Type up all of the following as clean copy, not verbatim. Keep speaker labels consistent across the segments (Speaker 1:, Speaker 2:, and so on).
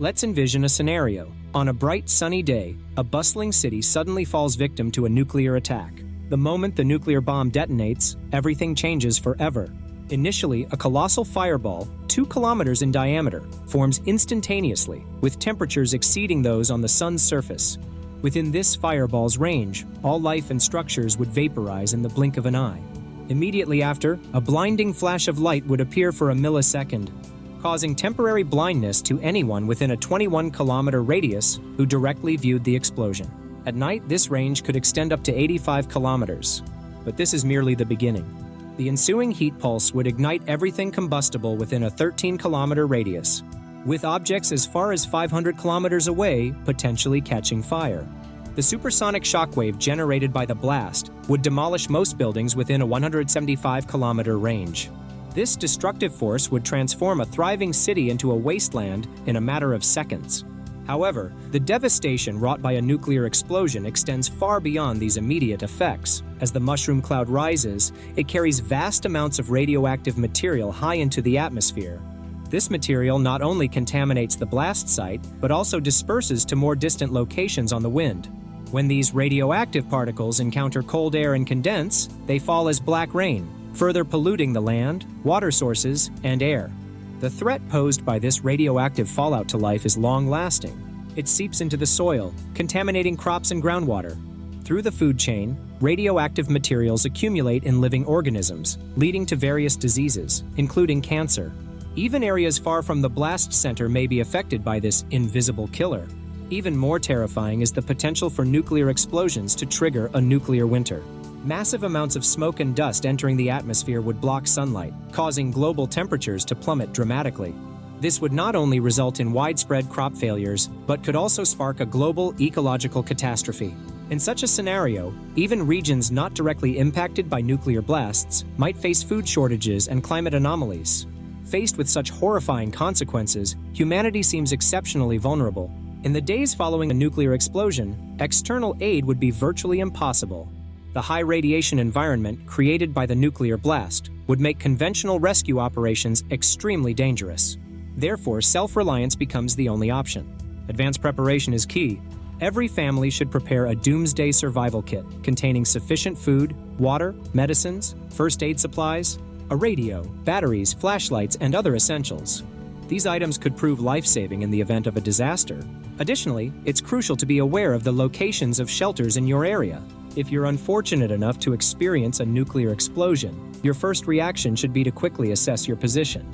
Speaker 1: Let's envision a scenario. On a bright, sunny day, a bustling city suddenly falls victim to a nuclear attack. The moment the nuclear bomb detonates, everything changes forever. Initially, a colossal fireball, 2 kilometers in diameter, forms instantaneously, with temperatures exceeding those on the sun's surface. Within this fireball's range, all life and structures would vaporize in the blink of an eye. Immediately after, a blinding flash of light would appear for a millisecond, causing temporary blindness to anyone within a 21-kilometer radius who directly viewed the explosion. At night, this range could extend up to 85 kilometers. But this is merely the beginning. The ensuing heat pulse would ignite everything combustible within a 13-kilometer radius, with objects as far as 500 kilometers away potentially catching fire. The supersonic shockwave generated by the blast would demolish most buildings within a 175-kilometer range. This destructive force would transform a thriving city into a wasteland in a matter of seconds. However, the devastation wrought by a nuclear explosion extends far beyond these immediate effects. As the mushroom cloud rises, it carries vast amounts of radioactive material high into the atmosphere. This material not only contaminates the blast site, but also disperses to more distant locations on the wind. When these radioactive particles encounter cold air and condense, they fall as black rain, further polluting the land, water sources, and air. The threat posed by this radioactive fallout to life is long-lasting. It seeps into the soil, contaminating crops and groundwater. Through the food chain, radioactive materials accumulate in living organisms, leading to various diseases, including cancer. Even areas far from the blast center may be affected by this invisible killer. Even more terrifying is the potential for nuclear explosions to trigger a nuclear winter. Massive amounts of smoke and dust entering the atmosphere would block sunlight, causing global temperatures to plummet dramatically. This would not only result in widespread crop failures, but could also spark a global ecological catastrophe. In such a scenario, even regions not directly impacted by nuclear blasts might face food shortages and climate anomalies. Faced with such horrifying consequences, humanity seems exceptionally vulnerable. In the days following a nuclear explosion, external aid would be virtually impossible. The high radiation environment created by the nuclear blast would make conventional rescue operations extremely dangerous. Therefore, self-reliance becomes the only option. Advanced preparation is key. Every family should prepare a doomsday survival kit containing sufficient food, water, medicines, first aid supplies, a radio, batteries, flashlights, and other essentials. These items could prove life-saving in the event of a disaster. Additionally, it's crucial to be aware of the locations of shelters in your area. If you're unfortunate enough to experience a nuclear explosion, your first reaction should be to quickly assess your position.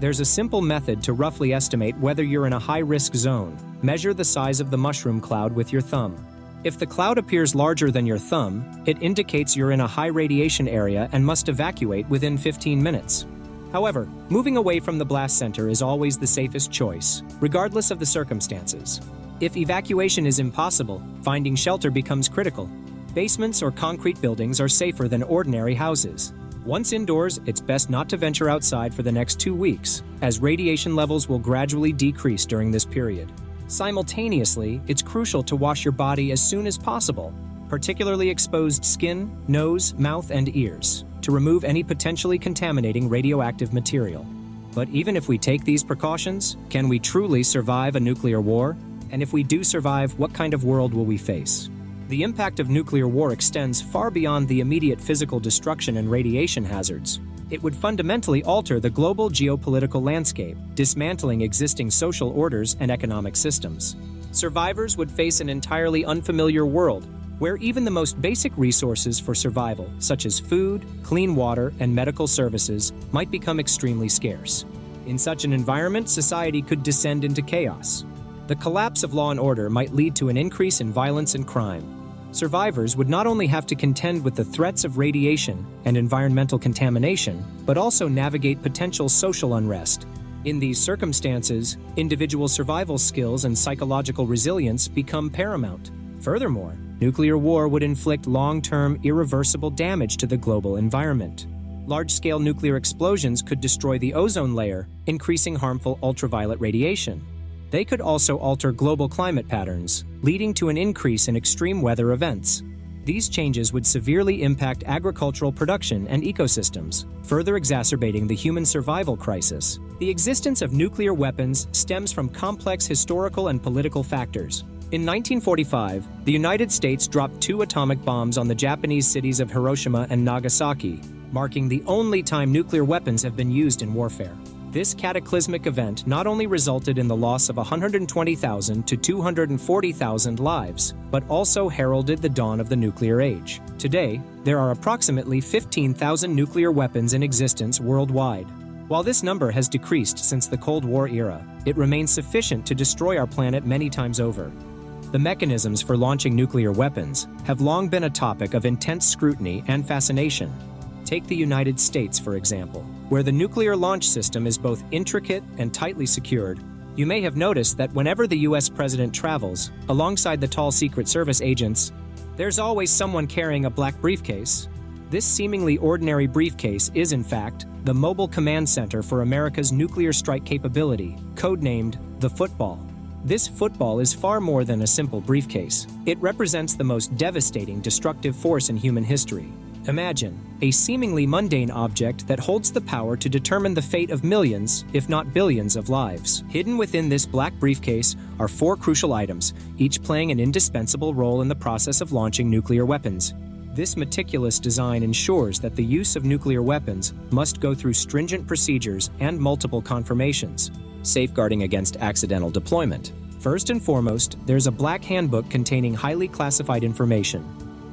Speaker 1: There's a simple method to roughly estimate whether you're in a high-risk zone. Measure the size of the mushroom cloud with your thumb. If the cloud appears larger than your thumb, it indicates you're in a high-radiation area and must evacuate within 15 minutes. However, moving away from the blast center is always the safest choice, regardless of the circumstances. If evacuation is impossible, finding shelter becomes critical. Basements or concrete buildings are safer than ordinary houses. Once indoors, it's best not to venture outside for the next 2 weeks, as radiation levels will gradually decrease during this period. Simultaneously, it's crucial to wash your body as soon as possible, particularly exposed skin, nose, mouth, and ears, to remove any potentially contaminating radioactive material. But even if we take these precautions, can we truly survive a nuclear war? And if we do survive, what kind of world will we face? The impact of nuclear war extends far beyond the immediate physical destruction and radiation hazards. It would fundamentally alter the global geopolitical landscape, dismantling existing social orders and economic systems. Survivors would face an entirely unfamiliar world, where even the most basic resources for survival, such as food, clean water, and medical services, might become extremely scarce. In such an environment, society could descend into chaos. The collapse of law and order might lead to an increase in violence and crime. Survivors would not only have to contend with the threats of radiation and environmental contamination, but also navigate potential social unrest. In these circumstances, individual survival skills and psychological resilience become paramount. Furthermore, nuclear war would inflict long-term, irreversible damage to the global environment. Large-scale nuclear explosions could destroy the ozone layer, increasing harmful ultraviolet radiation. They could also alter global climate patterns, leading to an increase in extreme weather events. These changes would severely impact agricultural production and ecosystems, further exacerbating the human survival crisis. The existence of nuclear weapons stems from complex historical and political factors. In 1945, the United States dropped 2 atomic bombs on the Japanese cities of Hiroshima and Nagasaki, marking the only time nuclear weapons have been used in warfare. This cataclysmic event not only resulted in the loss of 120,000 to 240,000 lives, but also heralded the dawn of the nuclear age. Today, there are approximately 15,000 nuclear weapons in existence worldwide. While this number has decreased since the Cold War era, it remains sufficient to destroy our planet many times over. The mechanisms for launching nuclear weapons have long been a topic of intense scrutiny and fascination. Take the United States, for example, where the nuclear launch system is both intricate and tightly secured. You may have noticed that whenever the U.S. president travels, alongside the tall Secret Service agents, there's always someone carrying a black briefcase. This seemingly ordinary briefcase is, in fact, the Mobile Command Center for America's nuclear strike capability, codenamed the Football. This football is far more than a simple briefcase. It represents the most devastating, destructive force in human history. Imagine a seemingly mundane object that holds the power to determine the fate of millions, if not billions, of lives. Hidden within this black briefcase are 4 crucial items, each playing an indispensable role in the process of launching nuclear weapons. This meticulous design ensures that the use of nuclear weapons must go through stringent procedures and multiple confirmations, safeguarding against accidental deployment. First and foremost, there's a black handbook containing highly classified information,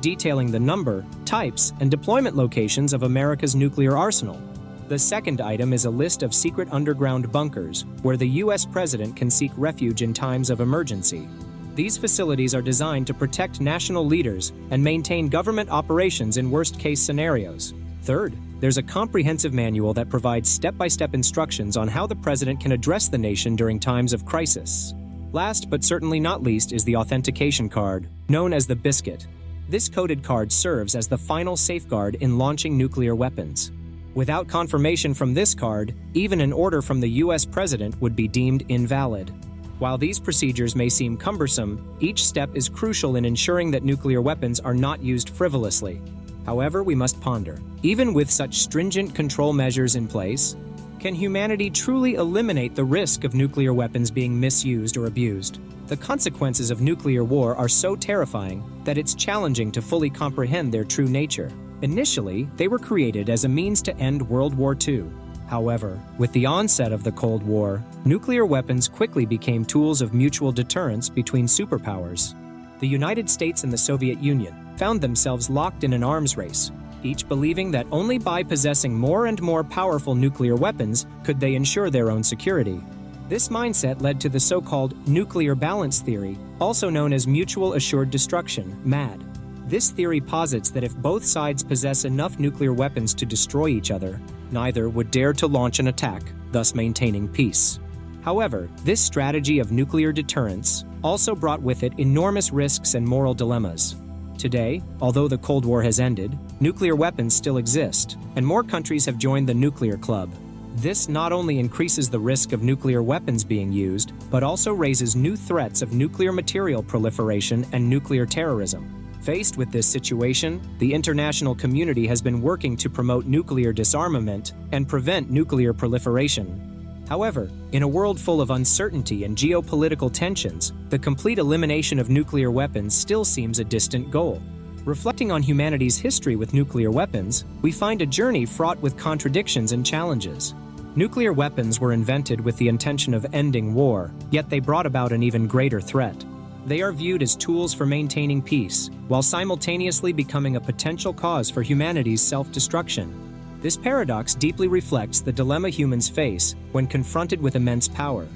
Speaker 1: detailing the number, types, and deployment locations of America's nuclear arsenal. The second item is a list of secret underground bunkers where the U.S. president can seek refuge in times of emergency. These facilities are designed to protect national leaders and maintain government operations in worst-case scenarios. Third, there's a comprehensive manual that provides step-by-step instructions on how the president can address the nation during times of crisis. Last but certainly not least is the authentication card, known as the biscuit. This coded card serves as the final safeguard in launching nuclear weapons. Without confirmation from this card, even an order from the U.S. president would be deemed invalid. While these procedures may seem cumbersome, each step is crucial in ensuring that nuclear weapons are not used frivolously. However, we must ponder, even with such stringent control measures in place, can humanity truly eliminate the risk of nuclear weapons being misused or abused? The consequences of nuclear war are so terrifying that it's challenging to fully comprehend their true nature. Initially, they were created as a means to end World War II. However, with the onset of the Cold War, nuclear weapons quickly became tools of mutual deterrence between superpowers. The United States and the Soviet Union found themselves locked in an arms race, each believing that only by possessing more and more powerful nuclear weapons could they ensure their own security. This mindset led to the so-called nuclear balance theory, also known as mutual assured destruction, MAD. This theory posits that if both sides possess enough nuclear weapons to destroy each other, neither would dare to launch an attack, thus maintaining peace. However, this strategy of nuclear deterrence also brought with it enormous risks and moral dilemmas. Today, although the Cold War has ended, nuclear weapons still exist, and more countries have joined the nuclear club. This not only increases the risk of nuclear weapons being used, but also raises new threats of nuclear material proliferation and nuclear terrorism. Faced with this situation, the international community has been working to promote nuclear disarmament and prevent nuclear proliferation. However, in a world full of uncertainty and geopolitical tensions, the complete elimination of nuclear weapons still seems a distant goal. Reflecting on humanity's history with nuclear weapons, we find a journey fraught with contradictions and challenges. Nuclear weapons were invented with the intention of ending war, yet they brought about an even greater threat. They are viewed as tools for maintaining peace, while simultaneously becoming a potential cause for humanity's self-destruction. This paradox deeply reflects the dilemma humans face when confronted with immense power.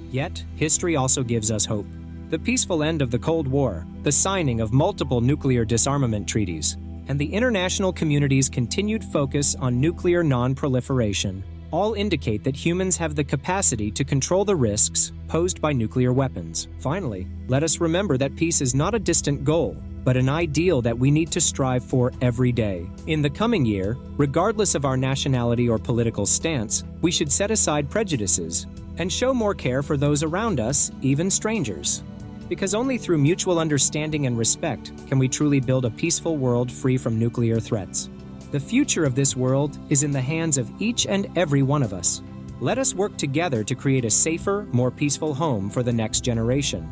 Speaker 1: Yet, history also gives us hope. The peaceful end of the Cold War, the signing of multiple nuclear disarmament treaties, and the international community's continued focus on nuclear non-proliferation all indicate that humans have the capacity to control the risks posed by nuclear weapons. Finally, let us remember that peace is not a distant goal, but an ideal that we need to strive for every day. In the coming year, regardless of our nationality or political stance, we should set aside prejudices and show more care for those around us, even strangers. Because only through mutual understanding and respect can we truly build a peaceful world free from nuclear threats. The future of this world is in the hands of each and every one of us. Let us work together to create a safer, more peaceful home for the next generation.